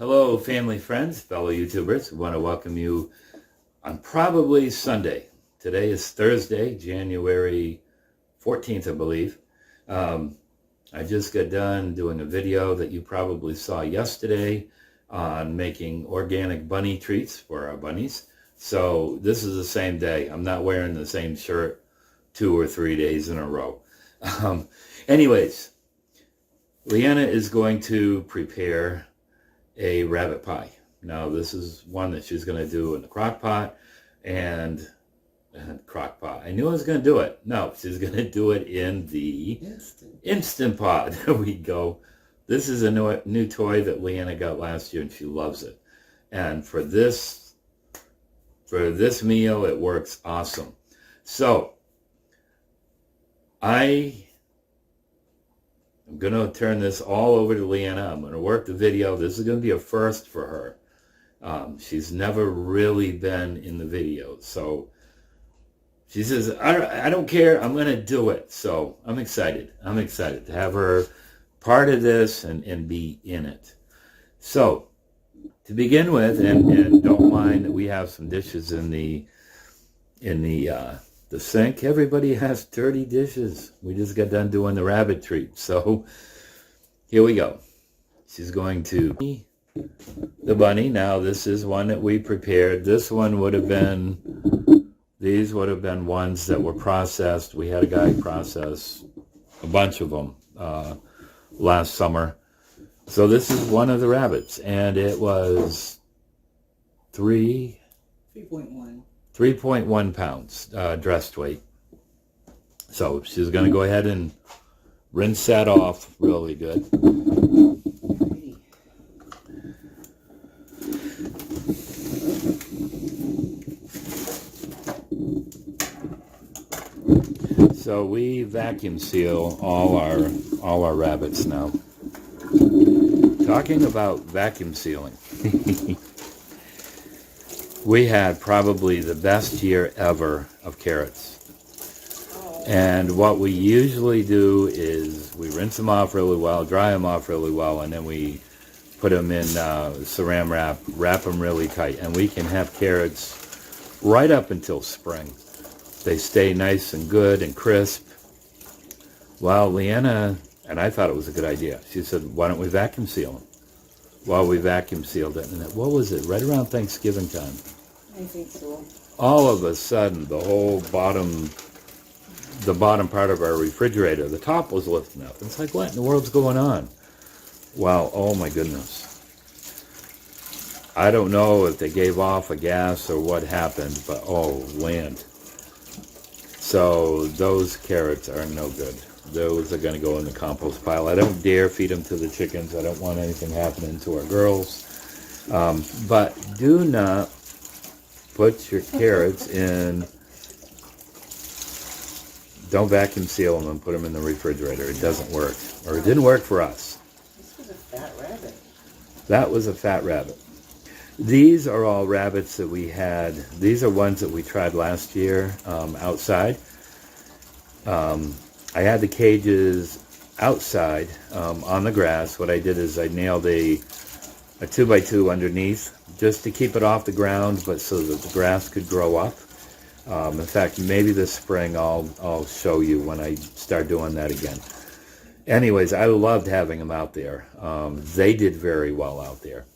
Hello, family, friends, fellow YouTubers. We want to welcome you on probably Sunday. Today is Thursday, January 14th, I believe. I just got done doing a video that you probably saw yesterday on making organic bunny treats for our bunnies. So this is the same day. I'm not wearing the same shirt 2 or 3 days in a row. Anyways, Leanna is going to prepare a rabbit pie. Now this is one that she's going to do in the crock pot and crock pot. I knew I was going to do it. No, she's going to do it in the Instant Pot. There we go. This is a new toy that Leanna got last year and she loves it. And for this meal, it works awesome. So I'm going to turn this all over to Leanna. I'm going to work the video. This is going to be a first for her. She's never really been in the video. So she says, I don't care. I'm going to do it. So I'm excited. I'm excited to have her part of this and be in it. So to begin with, and don't mind that we have some dishes in the sink. Everybody has dirty dishes. We just got done doing the rabbit treat. So here we go. She's going to the bunny. Now this is one that we prepared. This one would have been, these would have been ones that were processed. We had a guy process a bunch of them last summer. So this is one of the rabbits, and it was 3.1 pounds dressed weight. So she's going to go ahead and rinse that off really good. So we vacuum seal all our rabbits now. Talking about vacuum sealing. We had probably the best year ever of carrots. And what we usually do is we rinse them off really well, dry them off really well, and then we put them in saran wrap, wrap them really tight. And we can have carrots right up until spring. They stay nice and good and crisp. Well, Leanna, and I thought it was a good idea. She said, why don't we vacuum seal them? Well, we vacuum sealed it. And what was it? Right around Thanksgiving time. I think so. All of a sudden, the whole bottom part of our refrigerator, the top was lifting up. It's like, what in the world's going on? Well, oh my goodness. I don't know if they gave off a gas or what happened, but oh, land. So those carrots are no good. Those are going to go in the compost pile. I don't dare feed them to the chickens. I don't want anything happening to our girls. But do not put your carrots in, don't vacuum seal them and put them in the refrigerator. It doesn't work. Or it didn't work for us. This was a fat rabbit. That was a fat rabbit. These are all rabbits that we had. These are ones that we tried last year outside. I had the cages outside on the grass. What I did is I nailed a 2x2 underneath just to keep it off the ground, but so that the grass could grow up. In fact, maybe this spring I'll show you when I start doing that again. Anyways, I loved having them out there. They did very well out there.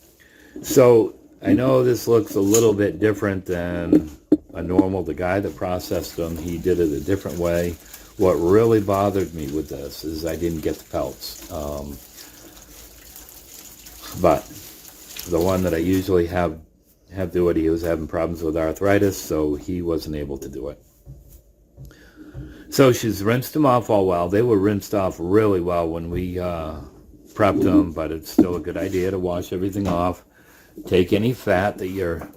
So I know this looks a little bit different than the guy that processed them. He did it a different way. What really bothered me with this is I didn't get the pelts. But the one that I usually have do it, he was having problems with arthritis, so he wasn't able to do it. So she's rinsed them off all well. They were rinsed off really well when we prepped them, but it's still a good idea to wash everything off. Take any fat that you're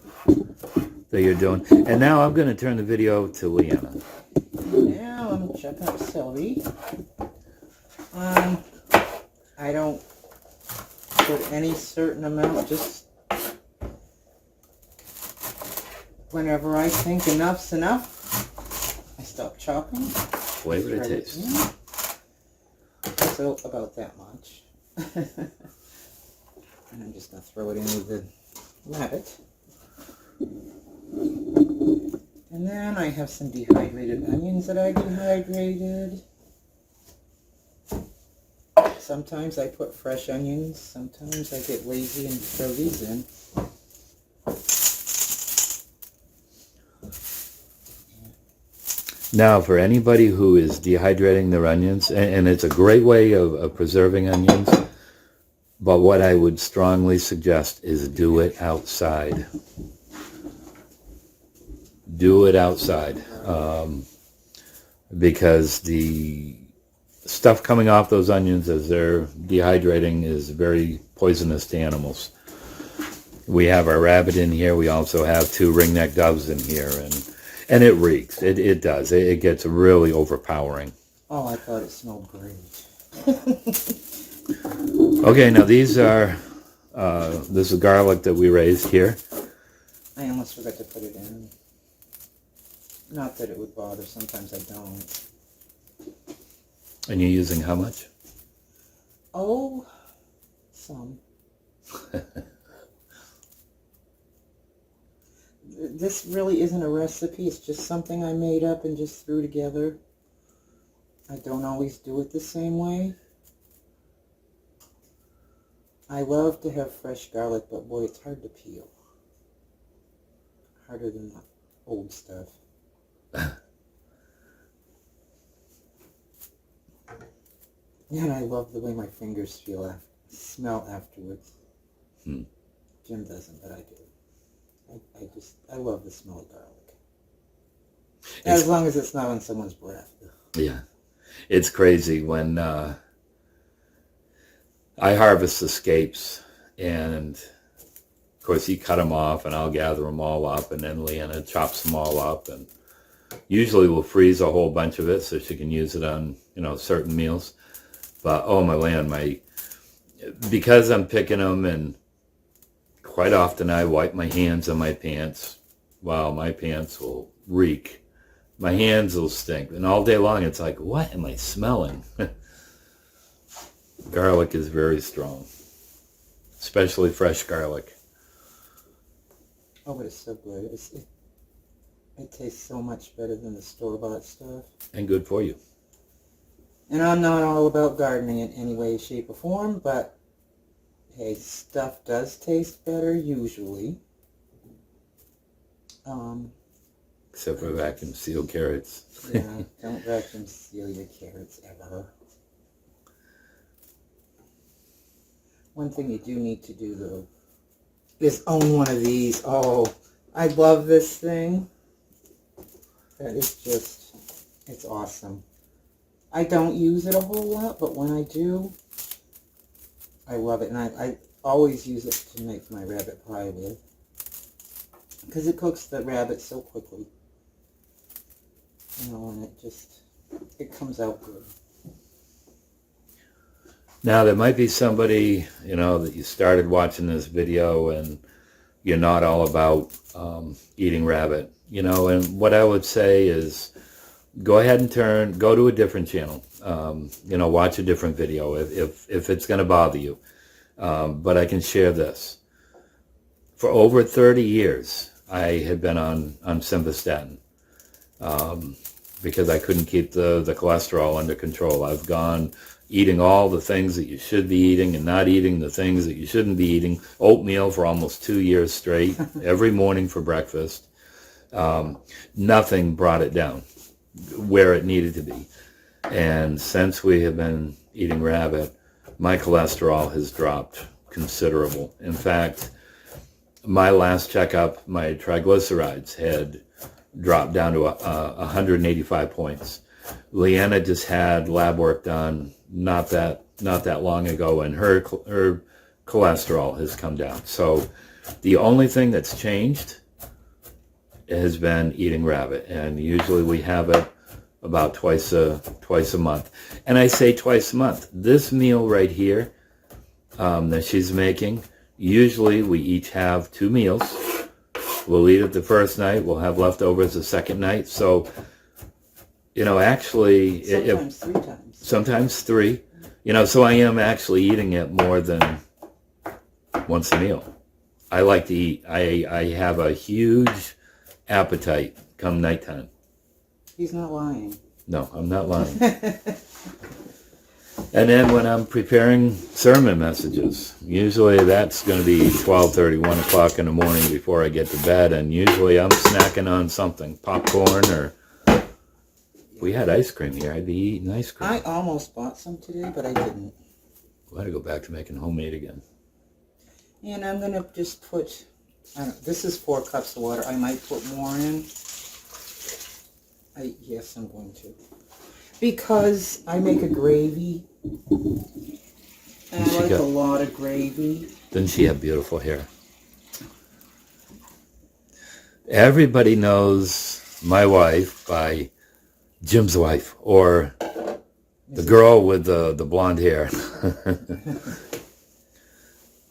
doing. And now I'm going to turn the video to Leanna. Now I'm chopping up celery. I don't put any certain amount, just whenever I think enough's enough, I stop chopping. Flavor to taste. So about that much. And I'm just going to throw it in with the rabbit. And then I have some dehydrated onions that I dehydrated. Sometimes I put fresh onions. Sometimes I get lazy and throw these in. Now, for anybody who is dehydrating their onions, and it's a great way of preserving onions, but what I would strongly suggest is do it outside. Do it outside. Because the stuff coming off those onions as they're dehydrating is very poisonous to animals. We have our rabbit in here. We also have 2 ringneck doves in here, and it reeks. It does. It gets really overpowering. Oh, I thought it smelled great. Okay, now these are, this is garlic that we raised here. I almost forgot to put it in. Not that it would bother. Sometimes I don't. And you're using how much? Oh, some. This really isn't a recipe. It's just something I made up and just threw together. I don't always do it the same way. I love to have fresh garlic, but boy, it's hard to peel. Harder than the old stuff. And I love the way my fingers smell afterwards. Jim doesn't, but I do. I love the smell of garlic. As long as it's not on someone's breath. Yeah. It's crazy when I harvest the scapes, and of course you cut them off and I'll gather them all up, and then Leanna chops them all up, and usually we'll freeze a whole bunch of it so she can use it on, certain meals. But oh my land, because I'm picking them, and quite often I wipe my hands on my pants. Wow, my pants will reek. My hands will stink. And all day long it's like, what am I smelling? Garlic is very strong, especially fresh garlic. Oh, but it's so good. It tastes so much better than the store-bought stuff. And good for you. And I'm not all about gardening in any way, shape, or form, but hey, stuff does taste better usually. Except for vacuum sealed carrots. Yeah, don't vacuum seal your carrots ever. One thing you do need to do though is own one of these. Oh, I love this thing. That is just, it's awesome. I don't use it a whole lot, but when I do, I love it. And I always use it to make my rabbit pie with, because it cooks the rabbit so quickly. And it comes out good. Now, there might be somebody, that you started watching this video and you're not all about eating rabbit, and what I would say is go ahead and go to a different channel, watch a different video if it's going to bother you. But I can share this. For over 30 years, I had been on simvastatin because I couldn't keep the cholesterol under control. I've gone eating all the things that you should be eating and not eating the things that you shouldn't be eating. Oatmeal for almost 2 years straight, every morning for breakfast. Nothing brought it down where it needed to be. And since we have been eating rabbit, my cholesterol has dropped considerable. In fact, my last checkup, my triglycerides had dropped down to 185 points. Leanna just had lab work done not that long ago, and her cholesterol has come down. So the only thing that's changed has been eating rabbit, and usually we have it about twice a month. And I say twice a month. This meal right here that she's making, usually we each have 2 meals. We'll eat it the first night. We'll have leftovers the second night. So, actually, sometimes 3 times. Sometimes 3. So I am actually eating it more than once a meal. I like to eat. I have a huge appetite come nighttime. He's not lying. No, I'm not lying. And then when I'm preparing sermon messages, usually that's going to be 12:30, 1 o'clock in the morning before I get to bed, and usually I'm snacking on something, popcorn, or if we had ice cream here, I'd be eating ice cream. I almost bought some today, but I didn't. We'll have to go back to making homemade again. And I'm going to just put, this is 4 cups of water. I might put more in. Yes, I'm going to. Because I make a gravy. And I like a lot of gravy. Doesn't she have beautiful hair? Everybody knows my wife by Jim's wife, or the girl with the blonde hair.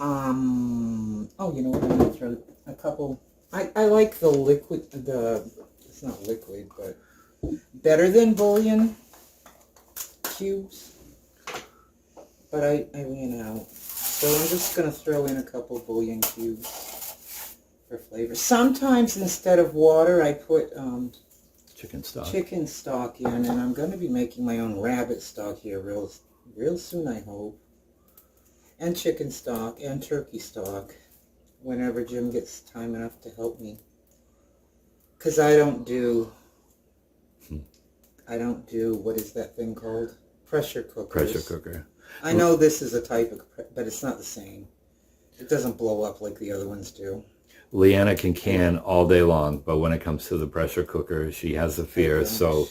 Oh, you know what? I'm going to throw a couple. I like the liquid, it's not liquid, but better than bouillon cubes. But I ran out. So I'm just going to throw in a couple bouillon cubes for flavor. Sometimes instead of water, I put Chicken stock in, and I'm going to be making my own rabbit stock here real soon, I hope. And chicken stock and turkey stock whenever Jim gets time enough to help me. Because I don't do, what is that thing called? Pressure cookers. Pressure cooker. I know this is a type of, but it's not the same. It doesn't blow up like the other ones do. Leanna can all day long, but when it comes to the pressure cooker, she has a fear. So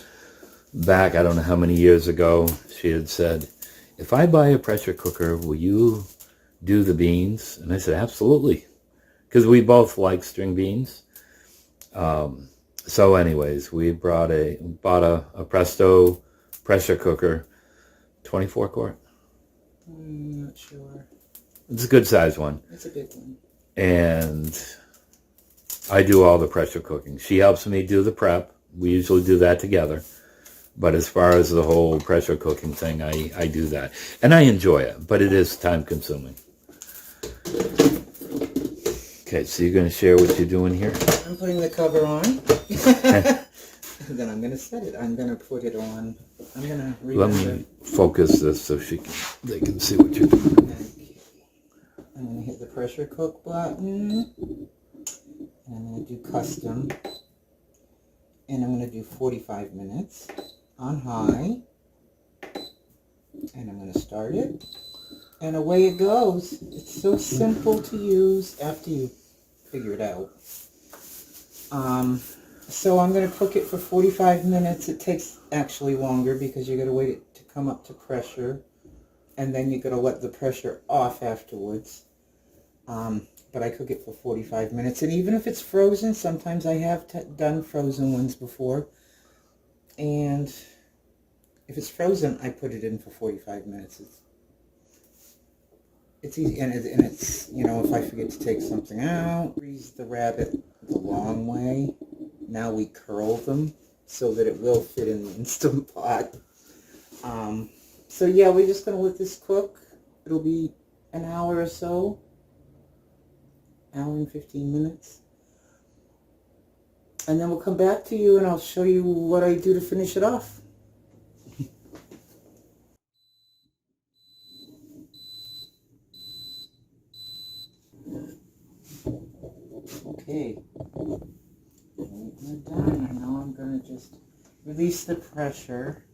back, I don't know how many years ago, she had said, if I buy a pressure cooker, will you do the beans? And I said, absolutely. Because we both like string beans. So anyways, we bought a Presto pressure cooker, 24 quart. I'm not sure. It's a good size one. It's a big one. And I do all the pressure cooking. She helps me do the prep. We usually do that together. But as far as the whole pressure cooking thing, I do that. And I enjoy it, but it is time consuming. Okay, so you're going to share what you're doing here? I'm putting the cover on. And then I'm going to set it. I'm going to put it on. I'm going to remember. Let me focus this so they can see what you're doing. Okay. I'm going to hit the pressure cook button. And I'm going to do custom. And I'm going to do 45 minutes on high. And I'm going to start it. And away it goes. It's so simple to use after you figure it out. So I'm going to cook it for 45 minutes. It takes actually longer because you got to wait it to come up to pressure. And then you got to let the pressure off afterwards. But I cook it for 45 minutes. And even if it's frozen, sometimes I have done frozen ones before. And if it's frozen, I put it in for 45 minutes. It's easy, and it's, you know, if I forget to take something out, freeze the rabbit the long way. Now we curl them so that it will fit in the Instant Pot. So yeah, we're just going to let this cook. It'll be an hour or so. Hour and 15 minutes. And then we'll come back to you and I'll show you what I do to finish it off. Okay. We're done. And now I'm going to just release the pressure.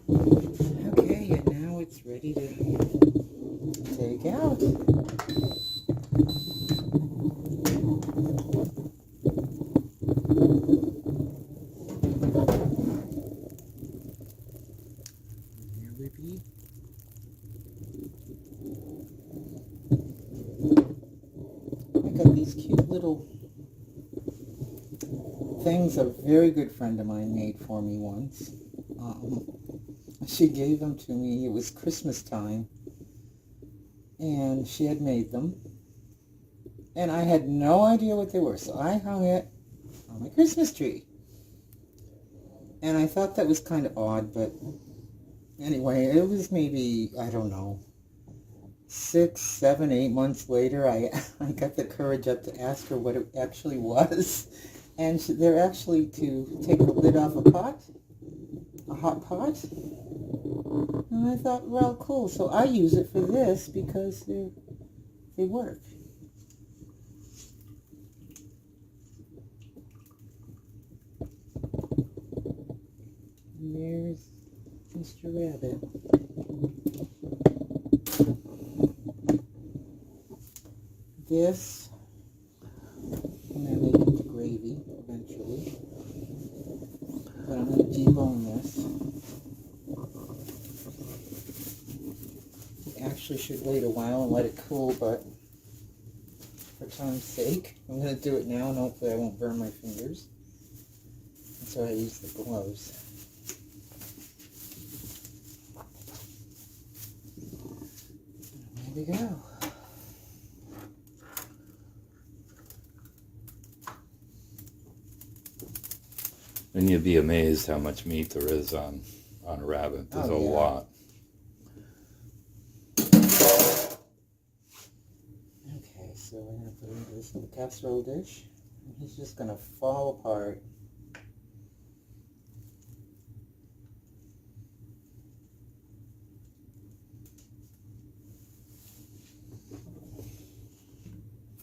Okay, and now it's ready to take out. There we be. I got these cute little things a very good friend of mine made for me once. She gave them to me. It was Christmas time, and she had made them. And I had no idea what they were, so I hung it on my Christmas tree. And I thought that was kind of odd, but anyway, it was maybe, I don't know, 6, 7, 8 months later, I got the courage up to ask her what it actually was. And they're actually to take the lid off a pot, a hot pot. And I thought, well, cool. So I use it for this because they work. And there's Mr. Rabbit. This, I'm going to make into gravy eventually. But I'm going to debone this. Actually should wait a while and let it cool, but for time's sake, I'm going to do it now and hopefully I won't burn my fingers. That's why I use the gloves. And there we go. And you'd be amazed how much meat there is on a rabbit. There's a lot. Okay, so we're going to put it into this little casserole dish. And he's just going to fall apart.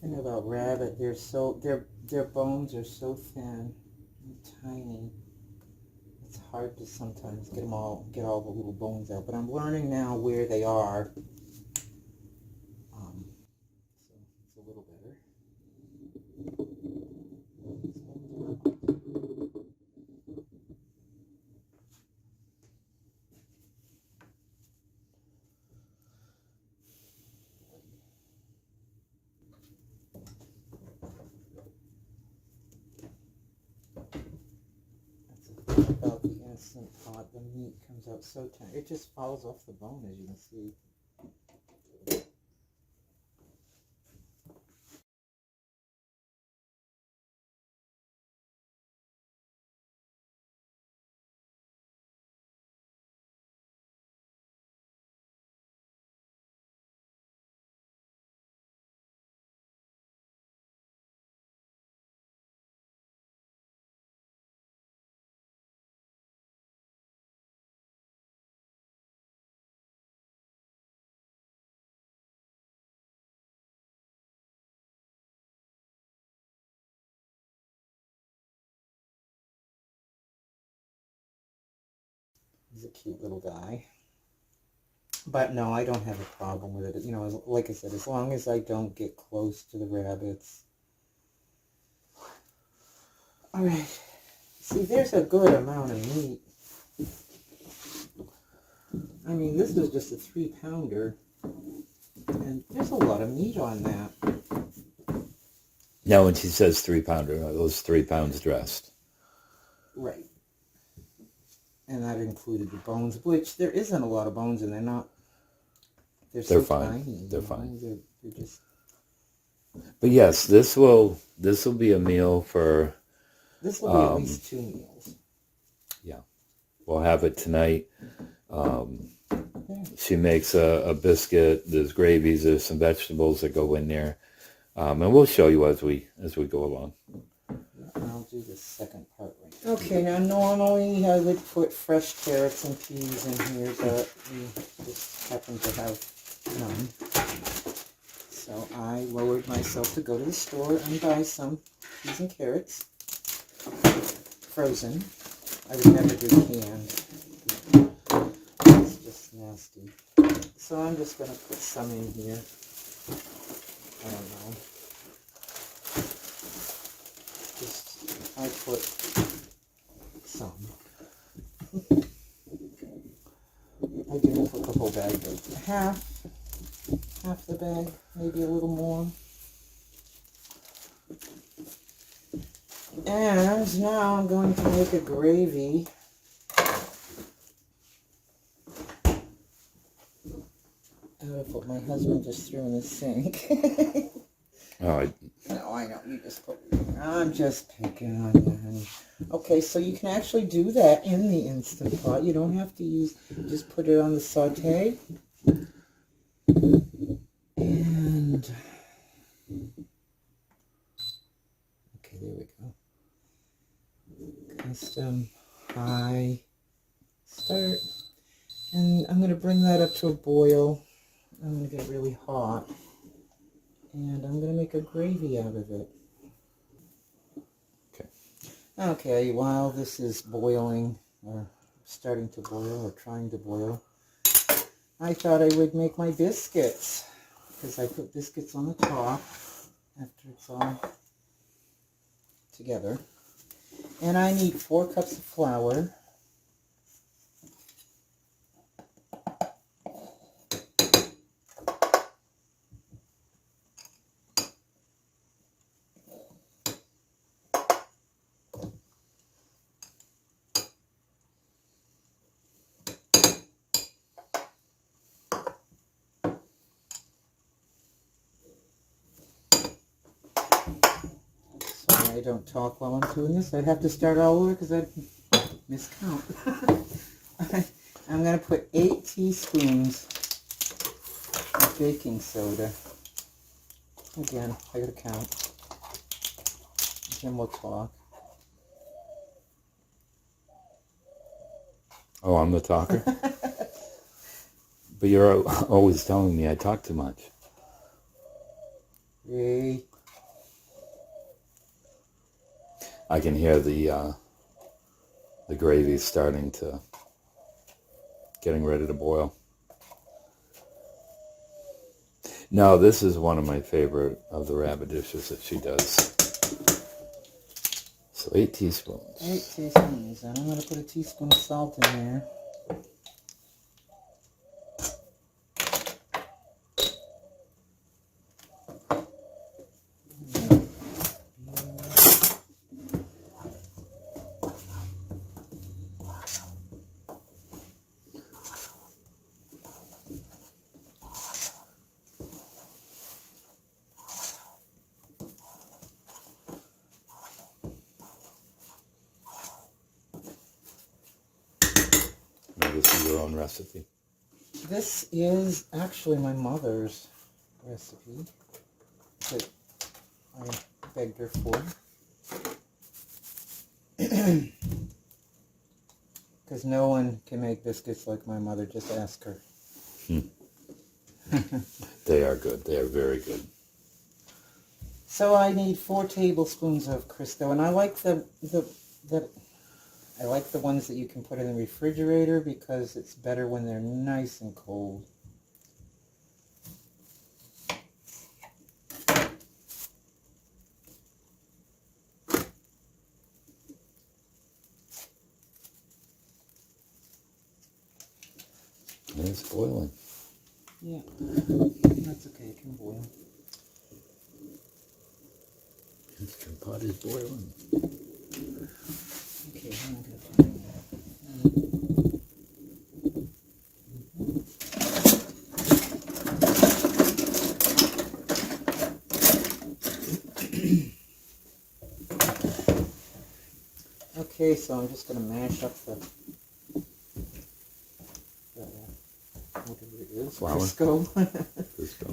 The thing about rabbit, their bones are so thin and tiny. It's hard to sometimes get all the little bones out. But I'm learning now where they are. So it's a little better. About the Instant Pot, the meat comes out so tender. It just falls off the bone, as you can see. He's a cute little guy. But no, I don't have a problem with it. You know, like I said, as long as I don't get close to the rabbits. Alright. See, there's a good amount of meat. I mean, this is just a 3-pounder. And there's a lot of meat on that. Now, when she says 3-pounder, those 3 pounds dressed. Right. And that included the bones, which there isn't a lot of bones, and they're not. They're so fine. Tiny, They're fine. They're just. But yes, this will be a meal for. This will be at least 2 meals. Yeah, we'll have it tonight. She makes a biscuit. There's gravies. There's some vegetables that go in there, and we'll show you as we go along. And I'll do the second part right now. Okay, now normally I would put fresh carrots and peas in here, but we just happen to have none. So I lowered myself to go to the store and buy some peas and carrots. Frozen. I would never do canned. It's just nasty. So I'm just going to put some in here. I don't know. I put some. I didn't put the whole bag, but half the bag, maybe a little more. And now I'm going to make a gravy. Out of what my husband just threw in the sink. Oh, No, I know. You just put... I'm just picking on you, honey. Okay, so you can actually do that in the Instant Pot. You don't have to use... Just put it on the saute. And... Okay, there we go. Custom high start. And I'm going to bring that up to a boil. I'm going to get it really hot. And I'm going to make a gravy out of it. okay. Okay, while this is boiling, or starting to boil, or trying to boil, I thought I would make my biscuits. Because I put biscuits on the top after it's all together. And I need 4 cups of flour. Sorry, I don't talk while I'm doing this. I'd have to start all over because I'd miscount. I'm going to put 8 teaspoons of baking soda. Again, I got to count. Then we'll talk. Oh, I'm the talker? But you're always telling me I talk too much. 3. I can hear the gravy starting to, getting ready to boil. No, this is one of my favorite of the rabbit dishes that she does. So 8 teaspoons. 8 teaspoons, and I'm going to put a teaspoon of salt in there. Now, this is your own recipe. This is actually my mother's recipe that I begged her for. Because no one can make biscuits like my mother. Just ask her. They are good. They are very good. So I need 4 tablespoons of Crisco, and I like the ones that you can put in the refrigerator because it's better when they're nice and cold. And it's boiling. Yeah, that's okay. It can boil. Instant Pot is boiling. Okay, I'm going to put in Okay, so I'm just going to mash up the whatever it is, Flour. Crisco, Crisco.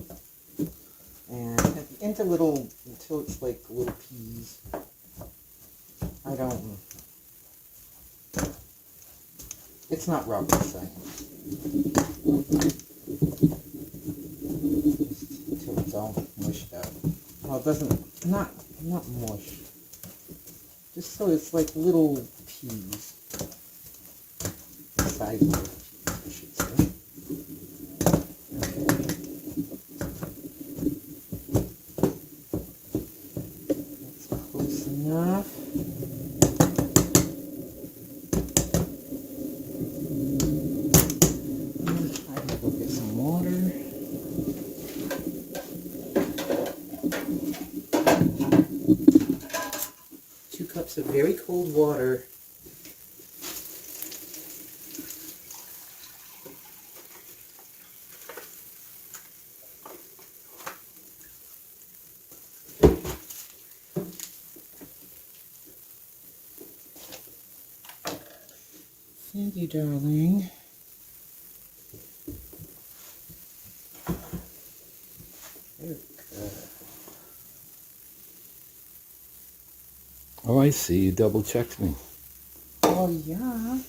and into little, until it's like little peas. I don't, it's not rocket science. Just until it's all mushed out. Well, it doesn't, not mush. Just so it's like little peas. The size of little peas, I should say. Okay. That's close enough. I can go get some water. Cups of very cold water. Thank you, darling. Very good. Oh, I see. You double-checked me. Oh, yeah.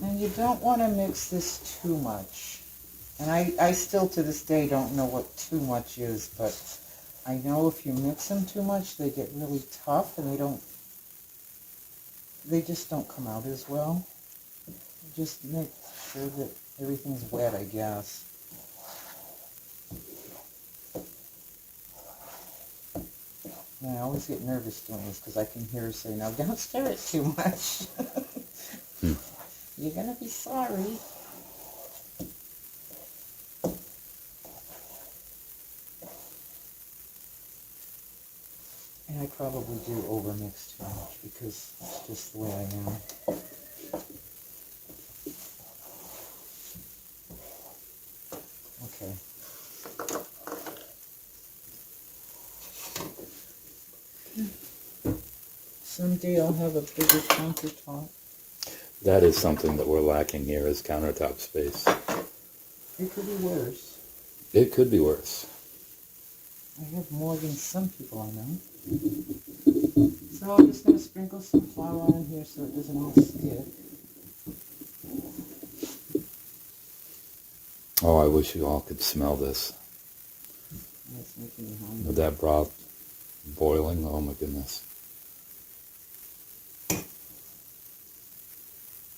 And you don't want to mix this too much. And I still to this day don't know what too much is, but I know if you mix them too much, they get really tough and they just don't come out as well. Just make sure that everything's wet, I guess. And I always get nervous doing this because I can hear her say, "Now don't stir it too much." You're going to be sorry. And I probably do overmix too much because it's just the way I am. Okay. Someday I'll have a bigger countertop. That is something that we're lacking here is countertop space. It could be worse. It could be worse. I have more than some people I know. So I'm just going to sprinkle some flour on here so it doesn't all stick. Oh, I wish you all could smell this. That's making me hungry. With that broth boiling, oh my goodness.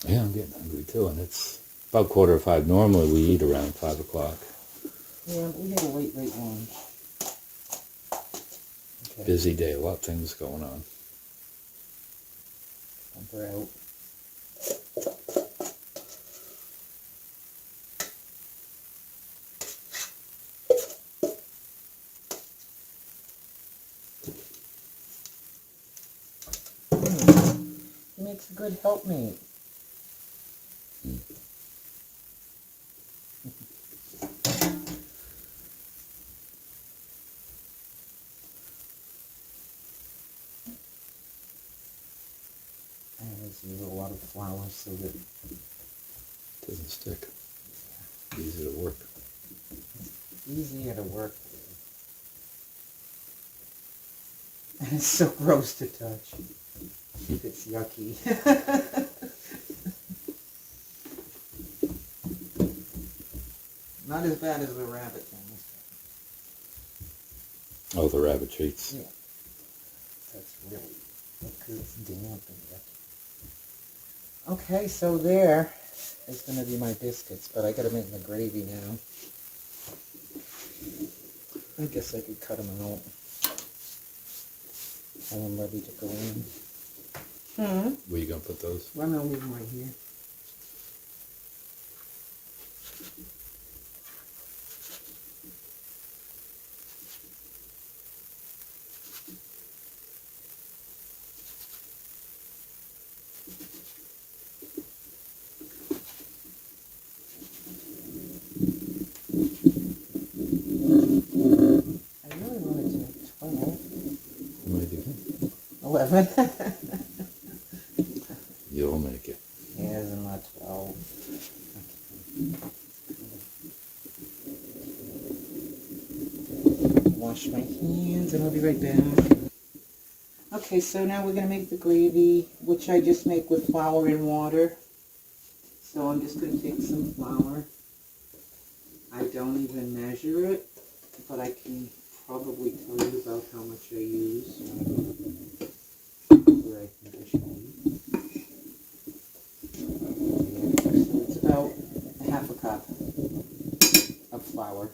Yeah, I'm getting hungry too, and it's about 4:45. Normally we eat around 5 o'clock. Yeah, we had a late lunch. Okay. Busy day, a lot of things going on. Pump her out. He makes a good helpmate. I always use a lot of flour so that Doesn't stick. Easy to work. it's easier to work with. And it's so gross to touch. It's yucky. Not as bad as the rabbit things. Oh, the rabbit treats. Yeah. That's really, because it's damp and yucky. Okay, so there is going to be my biscuits, but I got to make my gravy now. I guess I could cut them out. And I'm ready to go in. Where you going to put those? I'm going to leave them right here. I really wanted to make 12. What do you think? 11. You'll make it. Yeah, it's not 12. Wash my hands and I'll be right back. Okay, so now we're going to make the gravy, which I just make with flour and water. So I'm just going to take some flour. I don't even measure it, but I can probably tell you about how much I use. Where I think I should be. So it's about half a cup of flour.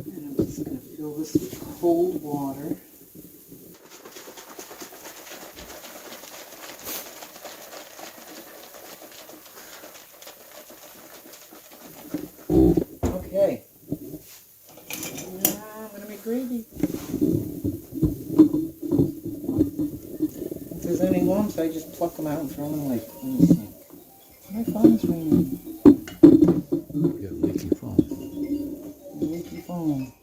And I'm just going to fill this with cold water. Okay. Now I'm going to make gravy. If there's any lumps, I just pluck them out and throw them away. In the sink. My phone's ringing. You have leaky phone. Leaky phone.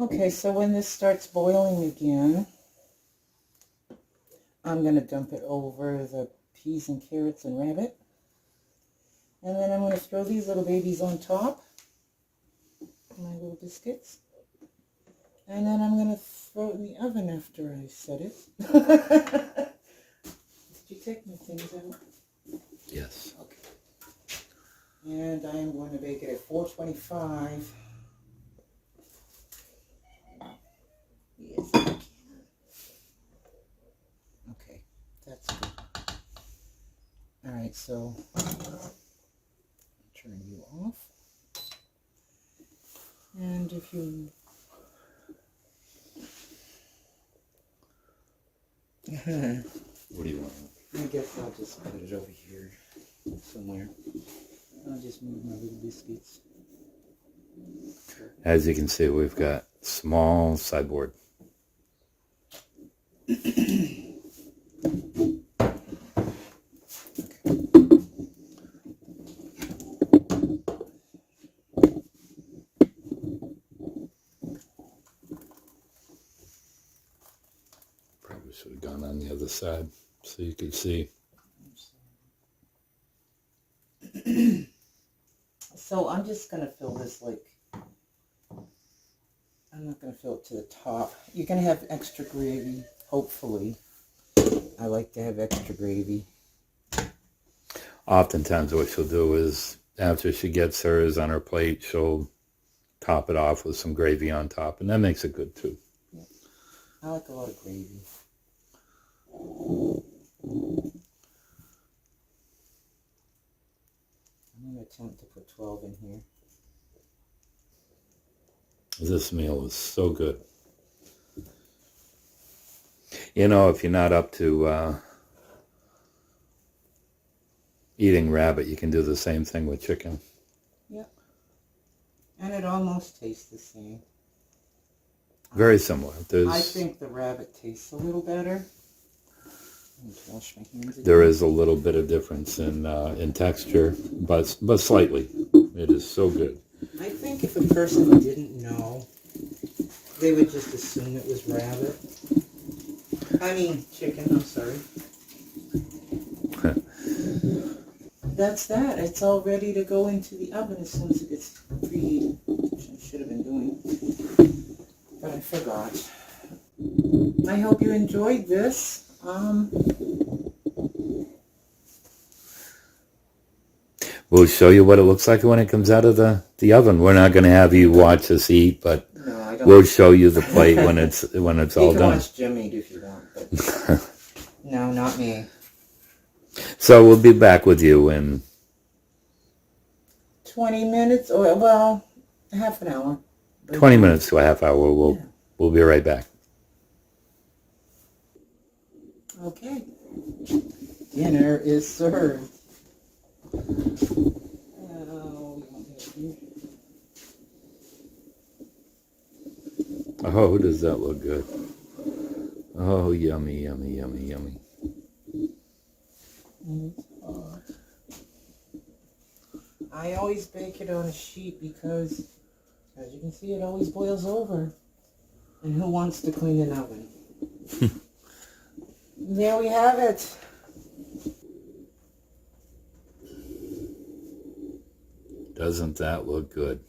Okay, so when this starts boiling again, I'm going to dump it over the peas and carrots and rabbit. And then I'm going to throw these little babies on top, my little biscuits. And then I'm going to throw it in the oven after I set it. Did you take my things out? Yes. Okay. And I am going to bake it at 425. Yes, I can. Okay, that's good. All right, so turn you off. And if you... What do you want? I guess I'll just put it over here somewhere. I'll just move my little biscuits. As you can see, we've got small sideboard. Probably should have gone on the other side so you could see. So I'm just going to fill this I'm not going to fill it to the top. You're going to have extra gravy, hopefully. I like to have extra gravy. Oftentimes what she'll do is after she gets hers on her plate, she'll top it off with some gravy on top, and that makes it good too. Yeah. I like a lot of gravy. I'm going to attempt to put 12 in here. This meal is so good. You know, if you're not up to eating rabbit, you can do the same thing with chicken. Yep. And it almost tastes the same. Very similar. I think the rabbit tastes a little better. Let me wash my hands again. There is a little bit of difference in texture, but slightly. It is so good. I think if a person didn't know, they would just assume it was rabbit. I mean, chicken, I'm sorry. That's that. It's all ready to go into the oven as soon as it gets preheated, which I should have been doing, but I forgot. I hope you enjoyed this. We'll show you what it looks like when it comes out of the oven. We're not going to have you watch us eat, but No, I don't. we'll show you the plate when it's all You can done. watch Jimmy if you want, but no, not me. So we'll be back with you in 20 minutes, or, well, half an hour. 20 minutes to a half hour. We'll be right back. Okay. Dinner is served. Oh, does that look good? Oh, yummy, yummy, yummy, yummy. I always bake it on a sheet because, as you can see, it always boils over. And who wants to clean an oven? There we have it. Doesn't that look good?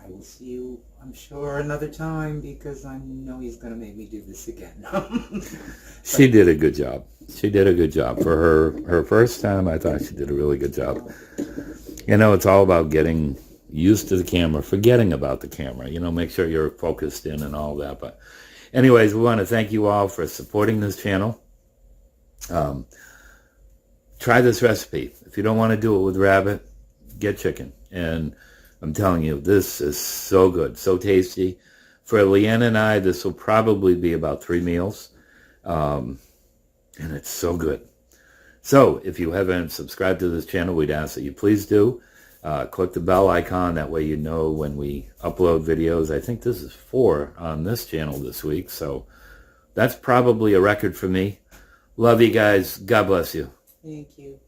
I will see you, I'm sure, another time because I know he's going to make me do this again. She did a good job. She did a good job. For her first time, I thought she did a really good job. You know, it's all about getting used to the camera, forgetting about the camera. You know, make sure you're focused in and all that. But anyways, we want to thank you all for supporting this channel. Try this recipe. If you don't want to do it with rabbit, get chicken. And I'm telling you, this is so good, so tasty. For Leanna and I, this will probably be about 3 meals. And it's so good. So if you haven't subscribed to this channel, we'd ask that you please do. Click the bell icon. That way you know when we upload videos. I think this is 4 on this channel this week. So that's probably a record for me. Love you guys. God bless you. Thank you.